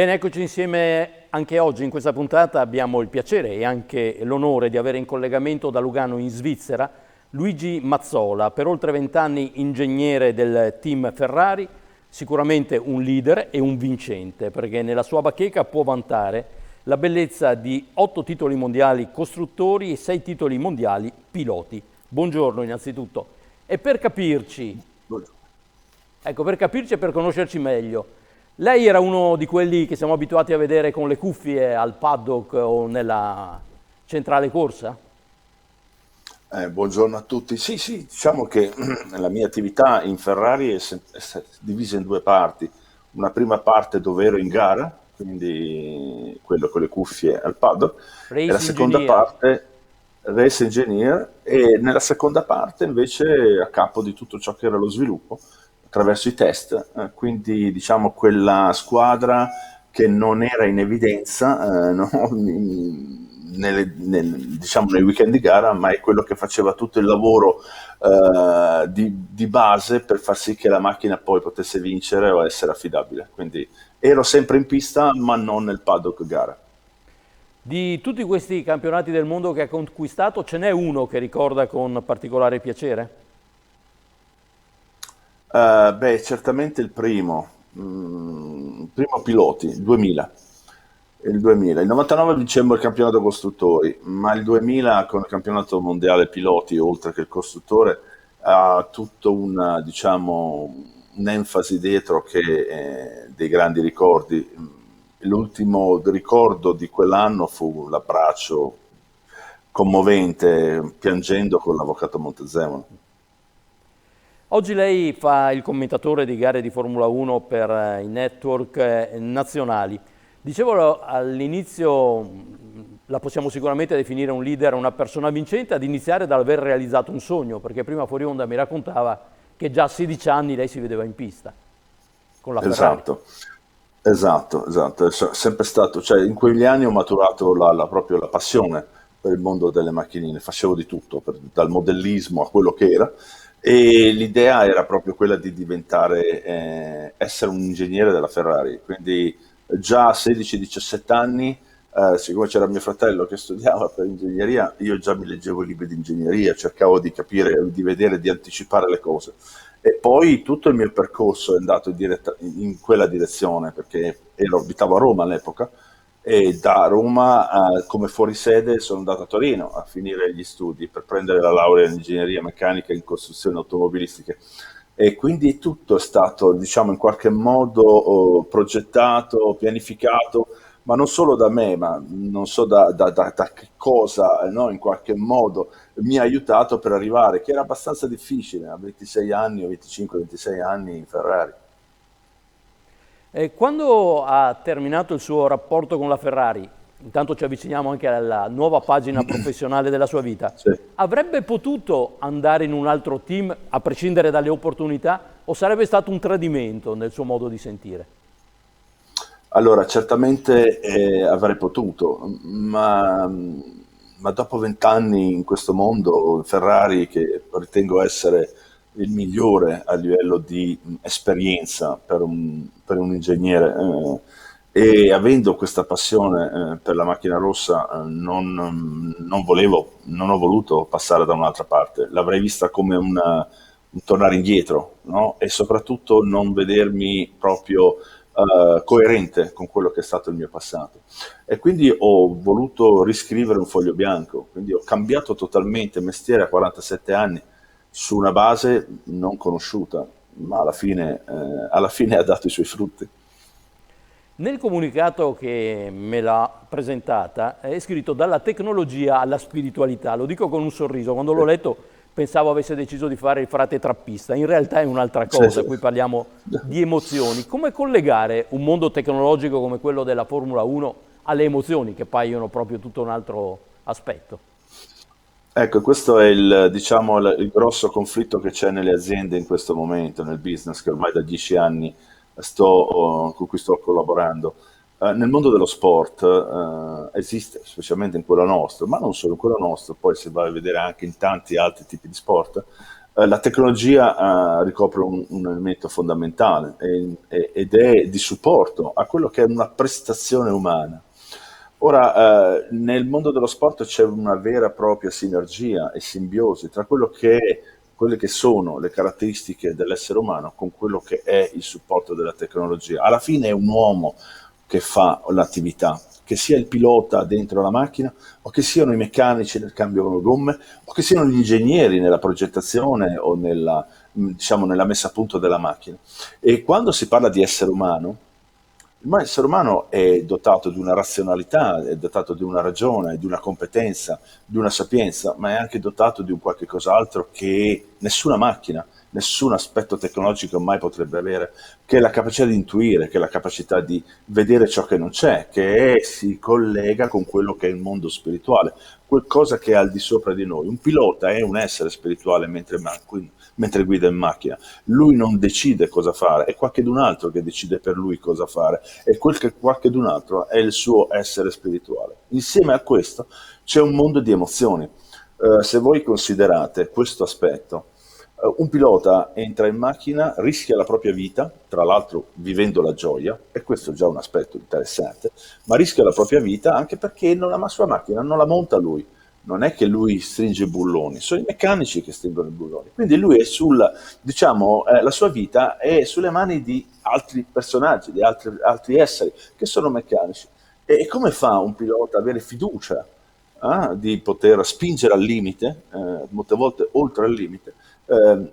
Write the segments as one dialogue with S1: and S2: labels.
S1: Bene, eccoci insieme anche oggi. In questa puntata abbiamo il piacere e anche l'onore di avere in collegamento da Lugano in Svizzera Luigi Mazzola, per oltre 20 anni ingegnere del team Ferrari, sicuramente un leader e un vincente, perché nella sua bacheca può vantare la bellezza di 8 titoli mondiali costruttori e 6 titoli mondiali piloti. Buongiorno innanzitutto. E per capirci, per capirci e per conoscerci meglio, lei era uno di quelli che siamo abituati a vedere con le cuffie al paddock o nella centrale corsa?
S2: Buongiorno a tutti. Sì, sì, diciamo che la mia attività in Ferrari è divisa in due parti. Una prima parte dove ero in gara, quindi quello con le cuffie al paddock, e la
S1: Race
S2: seconda
S1: engineer.
S2: parte race engineer, e nella seconda parte invece a capo di tutto ciò che era lo sviluppo attraverso i test, quindi diciamo quella squadra che non era in evidenza, no, diciamo nei weekend di gara, ma è quello che faceva tutto il lavoro di base per far sì che la macchina poi potesse vincere o essere affidabile. Quindi ero sempre in pista, ma non nel paddock gara.
S1: Di tutti questi campionati del mondo che ha conquistato, ce n'è uno che ricorda con particolare piacere?
S2: Certamente il primo piloti, il 2000. Il 2000. Il 99 vincemmo il campionato costruttori, ma il 2000 con il campionato mondiale piloti, oltre che il costruttore, ha tutto una, diciamo, un'enfasi dietro che dei grandi ricordi. L'ultimo ricordo di quell'anno fu l'abbraccio commovente, piangendo con l'avvocato Montezemolo.
S1: Oggi lei fa il commentatore di gare di Formula 1 per i network nazionali. Dicevo all'inizio, la possiamo sicuramente definire un leader, una persona vincente, ad iniziare dall'aver realizzato un sogno, perché prima fuori onda mi raccontava che già a 16 anni lei si vedeva in pista con la Ferrari.
S2: Esatto, esatto, esatto. Sempre stato, cioè in quegli anni ho maturato proprio la passione per il mondo delle macchinine, facevo di tutto, dal modellismo a quello che era, e l'idea era proprio quella di diventare, essere un ingegnere della Ferrari, quindi già a 16-17 anni, siccome c'era mio fratello che studiava per ingegneria, io già mi leggevo i libri di ingegneria, cercavo di capire, di vedere, di anticipare le cose. E poi tutto il mio percorso è andato in quella direzione, perché abitavo a Roma all'epoca, e da Roma, come fuorisede, sono andato a Torino a finire gli studi per prendere la laurea in ingegneria meccanica e in costruzioni automobilistiche. E quindi tutto è stato, diciamo, in qualche modo progettato, pianificato, ma non solo da me, ma non so da che cosa, no, in qualche modo mi ha aiutato per arrivare, che era abbastanza difficile a 26 anni o 25-26 anni in Ferrari.
S1: Quando ha terminato il suo rapporto con la Ferrari, intanto ci avviciniamo anche alla nuova pagina professionale della sua vita,
S2: Sì.
S1: avrebbe potuto andare in un altro team a prescindere dalle opportunità o sarebbe stato un tradimento nel suo modo di sentire?
S2: Allora, certamente avrei potuto, ma dopo 20 anni in questo mondo, Ferrari, che ritengo essere il migliore a livello di esperienza per un ingegnere, e avendo questa passione per la macchina rossa, non ho voluto passare da un'altra parte. L'avrei vista come un tornare indietro, no? E soprattutto non vedermi proprio coerente con quello che è stato il mio passato. E quindi ho voluto riscrivere un foglio bianco, quindi ho cambiato totalmente mestiere a 47 anni su una base non conosciuta, ma alla fine ha dato i suoi frutti.
S1: Nel comunicato che me l'ha presentata è scritto dalla tecnologia alla spiritualità. Lo dico con un sorriso. Quando
S2: Sì,
S1: l'ho letto pensavo avesse deciso di fare il frate trappista. In realtà è un'altra
S2: sì,
S1: cosa.
S2: sì.
S1: Qui parliamo di emozioni. Come collegare un mondo tecnologico come quello della Formula 1 alle emozioni, che paiono proprio tutto un altro aspetto?
S2: Ecco, questo è diciamo, il grosso conflitto che c'è nelle aziende in questo momento, nel business, che ormai da 10 anni con cui sto collaborando. Nel mondo dello sport esiste, specialmente in quello nostro, ma non solo in quello nostro, poi si va a vedere anche in tanti altri tipi di sport, La tecnologia ricopre un elemento fondamentale ed è di supporto a quello che è una prestazione umana. Ora, nel mondo dello sport c'è una vera e propria sinergia e simbiosi tra quelle che sono le caratteristiche dell'essere umano con quello che è il supporto della tecnologia. Alla fine è un uomo che fa l'attività, che sia il pilota dentro la macchina, o che siano i meccanici nel cambio gomme, o che siano gli ingegneri nella progettazione o diciamo, nella messa a punto della macchina. E quando si parla di essere umano, l'essere umano è dotato di una razionalità, è dotato di una ragione, di una competenza, di una sapienza, ma è anche dotato di un qualche cos'altro che nessuna macchina, nessun aspetto tecnologico mai potrebbe avere, che è la capacità di intuire, che è la capacità di vedere ciò che non c'è, si collega con quello che è il mondo spirituale, qualcosa che è al di sopra di noi. Un pilota è un essere spirituale mentre guida in macchina. Lui non decide cosa fare, è qualcun altro che decide per lui cosa fare, e quel che qualcun altro è il suo essere spirituale. Insieme a questo c'è un mondo di emozioni. Se voi considerate questo aspetto, un pilota entra in macchina, rischia la propria vita, tra l'altro vivendo la gioia, e questo è già un aspetto interessante, ma rischia la propria vita anche perché non la sua macchina non la monta lui, non è che lui stringe i bulloni, sono i meccanici che stringono i bulloni. Quindi lui è diciamo, la sua vita è sulle mani di altri personaggi, di altri esseri che sono meccanici. E come fa un pilota ad avere fiducia di poter spingere al limite, molte volte oltre il limite,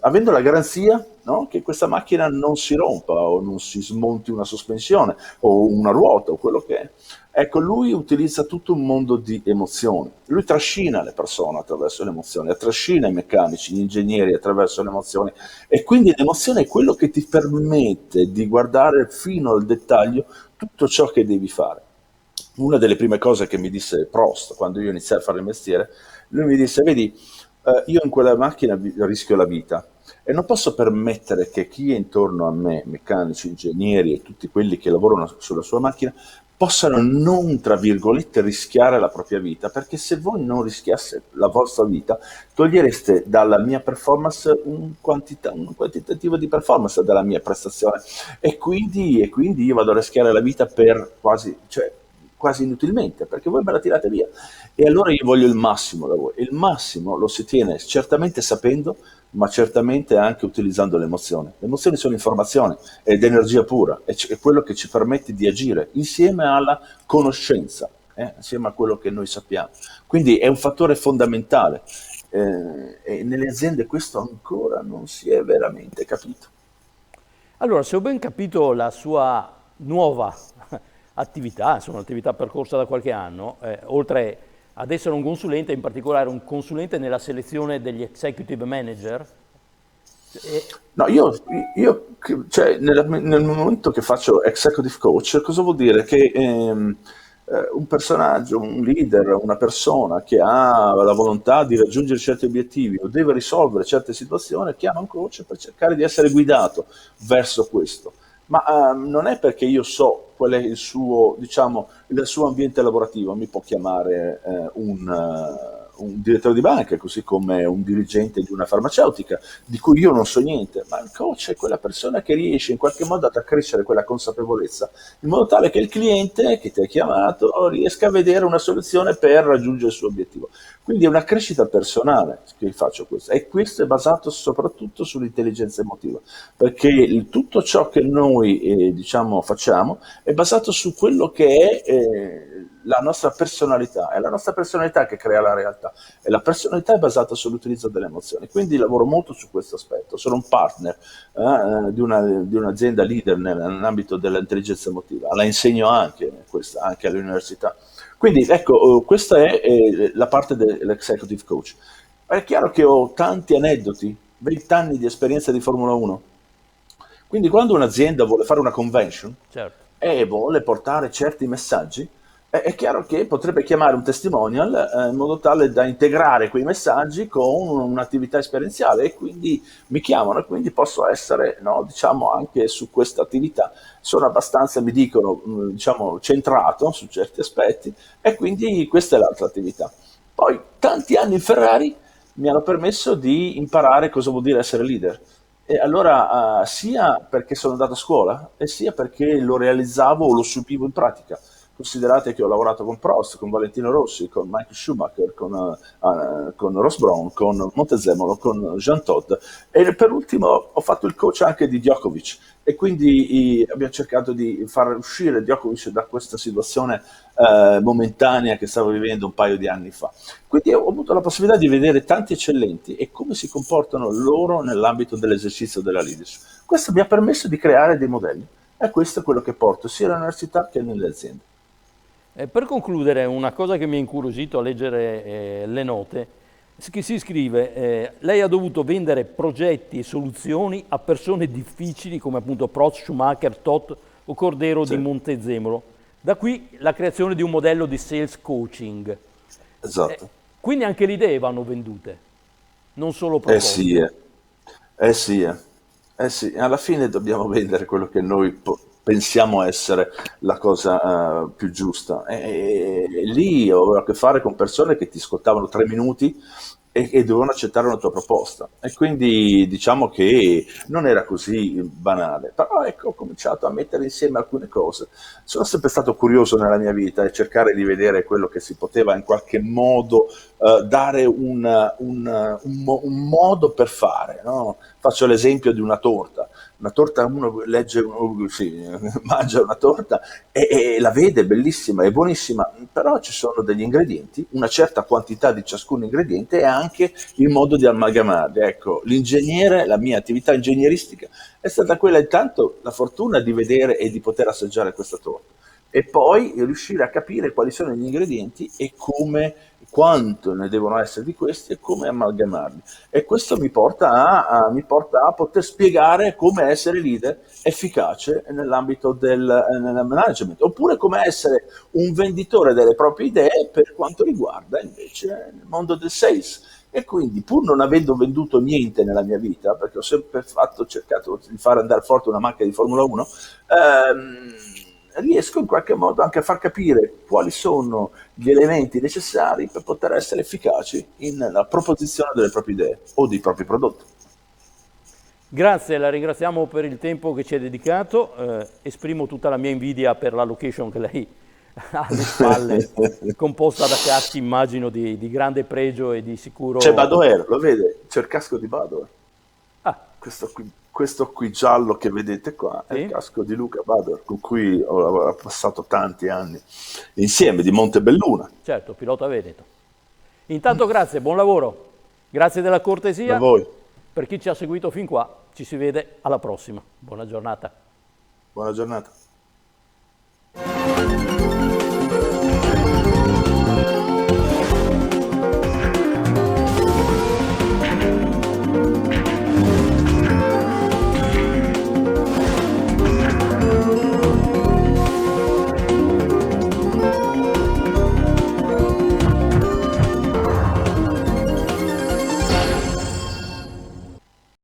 S2: avendo la garanzia, no, che questa macchina non si rompa o non si smonti una sospensione o una ruota o quello che è. Ecco, lui utilizza tutto un mondo di emozioni. Lui trascina le persone attraverso le emozioni, trascina i meccanici, gli ingegneri attraverso le emozioni, e quindi l'emozione è quello che ti permette di guardare fino al dettaglio tutto ciò che devi fare. Una delle prime cose che mi disse Prost quando io iniziai a fare il mestiere, lui mi disse: vedi, io in quella macchina rischio la vita e non posso permettere che chi è intorno a me, meccanici, ingegneri e tutti quelli che lavorano sulla sua macchina, possano non, tra virgolette, rischiare la propria vita, perché se voi non rischiaste la vostra vita, togliereste dalla mia performance un quantitativo di performance dalla mia prestazione, e quindi io vado a rischiare la vita per quasi inutilmente, perché voi me la tirate via. E allora io voglio il massimo da voi. Il massimo lo si tiene certamente sapendo, ma certamente anche utilizzando le emozioni. Le emozioni sono informazione ed energia pura, è quello che ci permette di agire insieme alla conoscenza, insieme a quello che noi sappiamo. Quindi è un fattore fondamentale, e nelle aziende questo ancora non si è veramente capito.
S1: Allora, se ho ben capito la sua nuova attività, insomma, un'attività percorsa da qualche anno, oltre ad essere un consulente, in particolare un consulente nella selezione degli executive manager.
S2: No, cioè, nel momento che faccio executive coach, cosa vuol dire? Che un personaggio, un leader, una persona che ha la volontà di raggiungere certi obiettivi o deve risolvere certe situazioni, chiama un coach per cercare di essere guidato verso questo. Ma non è perché io so qual è diciamo, il suo ambiente lavorativo, mi può chiamare un direttore di banca, così come un dirigente di una farmaceutica, di cui io non so niente, ma il coach è quella persona che riesce in qualche modo ad accrescere quella consapevolezza, in modo tale che il cliente che ti ha chiamato riesca a vedere una soluzione per raggiungere il suo obiettivo. Quindi è una crescita personale che faccio questo, e questo è basato soprattutto sull'intelligenza emotiva, perché tutto ciò che noi diciamo, facciamo è basato su quello che è la nostra personalità, è la nostra personalità che crea la realtà, e la personalità è basata sull'utilizzo delle emozioni. Quindi lavoro molto su questo aspetto, sono un partner di un'azienda leader nell'ambito dell'intelligenza emotiva, la insegno anche all'università. Quindi ecco, questa è la parte dell'executive coach. È chiaro che ho tanti aneddoti, 20 anni di esperienza di Formula 1, quindi quando un'azienda vuole fare una convention
S1: Certo.
S2: e vuole portare certi messaggi, è chiaro che potrebbe chiamare un testimonial in modo tale da integrare quei messaggi con un'attività esperienziale, e quindi mi chiamano, e quindi posso essere, no, diciamo, anche su questa attività. Sono abbastanza, mi dicono, diciamo, centrato su certi aspetti, e quindi questa è l'altra attività. Poi tanti anni in Ferrari, mi hanno permesso di imparare cosa vuol dire essere leader. E allora, sia perché sono andato a scuola, e sia perché lo realizzavo o lo subivo in pratica. Considerate che ho lavorato con Prost, con Valentino Rossi, con Michael Schumacher, con Ross Brown, con Montezemolo, con Jean Todt, e per ultimo ho fatto il coach anche di Djokovic, e quindi abbiamo cercato di far uscire Djokovic da questa situazione momentanea che stavo vivendo un paio di anni fa. Quindi ho avuto la possibilità di vedere tanti eccellenti e come si comportano loro nell'ambito dell'esercizio della leadership. Questo mi ha permesso di creare dei modelli, e questo è quello che porto sia all'università che nelle aziende.
S1: Per concludere, una cosa che mi ha incuriosito a leggere le note, si scrive, lei ha dovuto vendere progetti e soluzioni a persone difficili come appunto Prost, Schumacher, Todt o Cordero di
S2: Sì,
S1: Montezemolo. Da qui la creazione di un modello di sales coaching. Eh,
S2: esatto.
S1: quindi anche le idee vanno vendute, non solo
S2: Eh sì,
S1: proposte.
S2: eh sì, eh sì, alla fine dobbiamo vendere quello che noi pensiamo essere la cosa più giusta. E lì ho avuto a che fare con persone che ti ascoltavano 3 minuti e dovevano accettare una tua proposta. E quindi diciamo che non era così banale, però ecco, ho cominciato a mettere insieme alcune cose. Sono sempre stato curioso nella mia vita e cercare di vedere quello che si poteva in qualche modo dare un modo per fare, no? Faccio l'esempio di una torta. Una torta, uno legge, sì, mangia una torta e la vede, è bellissima, è buonissima, però ci sono degli ingredienti, una certa quantità di ciascun ingrediente e anche il modo di amalgamarli. Ecco, l'ingegnere, la mia attività ingegneristica è stata quella intanto la fortuna di vedere e di poter assaggiare questa torta e poi riuscire a capire quali sono gli ingredienti e come, quanto ne devono essere di questi e come amalgamarli. E questo mi porta a poter spiegare come essere leader efficace nell'ambito nel management, oppure come essere un venditore delle proprie idee per quanto riguarda invece il mondo del sales. E quindi, pur non avendo venduto niente nella mia vita, perché ho sempre cercato di fare andare forte una macchina di Formula 1, riesco in qualche modo anche a far capire quali sono gli elementi necessari per poter essere efficaci nella proposizione delle proprie idee o dei propri prodotti.
S1: Grazie, la ringraziamo per il tempo che ci ha dedicato. Esprimo tutta la mia invidia per la location che lei ha alle spalle, composta da caschi, immagino, di grande pregio e di
S2: C'è
S1: sicuro...
S2: Badoer, lo vede? C'è il casco di Badoer.
S1: Ah,
S2: Questo qui giallo che vedete qua è il
S1: sì?
S2: casco di Luca Badoer, con cui ho passato tanti anni insieme, di Montebelluna.
S1: Certo, pilota veneto. Intanto grazie, buon lavoro. Grazie della
S2: Da
S1: cortesia.
S2: voi,
S1: Per chi ci ha seguito fin qua, ci si vede alla prossima. Buona giornata.
S2: buona giornata.